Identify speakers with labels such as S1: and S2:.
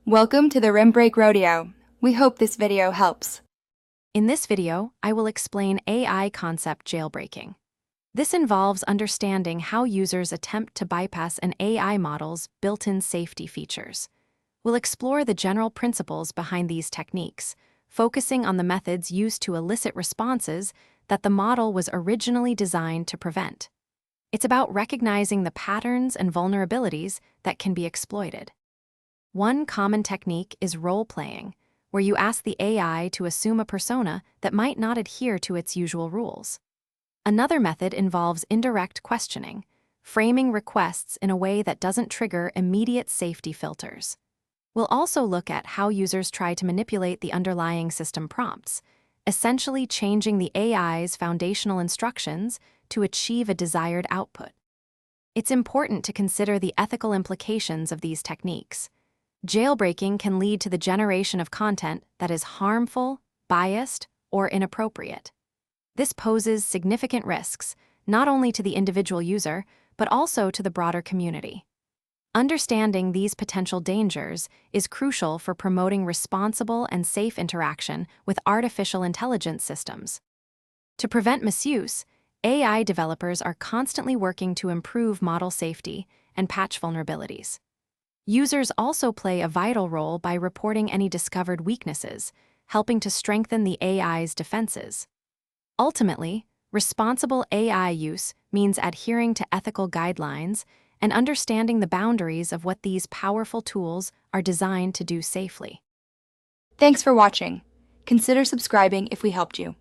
S1: Welcome to the Jailbreak Rodeo. We hope this video helps.
S2: In this video, I will explain AI concept jailbreaking. This involves understanding how users attempt to bypass an AI model's built-in safety features. We'll explore the general principles behind these techniques, focusing on the methods used to elicit responses that the model was originally designed to prevent. It's about recognizing the patterns and vulnerabilities that can be exploited. One common technique is role-playing, where you ask the AI to assume a persona that might not adhere to its usual rules. Another method involves indirect questioning, framing requests in a way that doesn't trigger immediate safety filters. We'll also look at how users try to manipulate the underlying system prompts, essentially changing the AI's foundational instructions to achieve a desired output. It's important to consider the ethical implications of these techniques. Jailbreaking can lead to the generation of content that is harmful, biased, or inappropriate. This poses significant risks, not only to the individual user, but also to the broader community. Understanding these potential dangers is crucial for promoting responsible and safe interaction with artificial intelligence systems. To prevent misuse, AI developers are constantly working to improve model safety and patch vulnerabilities. Users also play a vital role by reporting any discovered weaknesses, helping to strengthen the AI's defenses. Ultimately, responsible AI use means adhering to ethical guidelines and understanding the boundaries of what these powerful tools are designed to do safely.
S1: Thanks for watching. Consider subscribing if we helped you.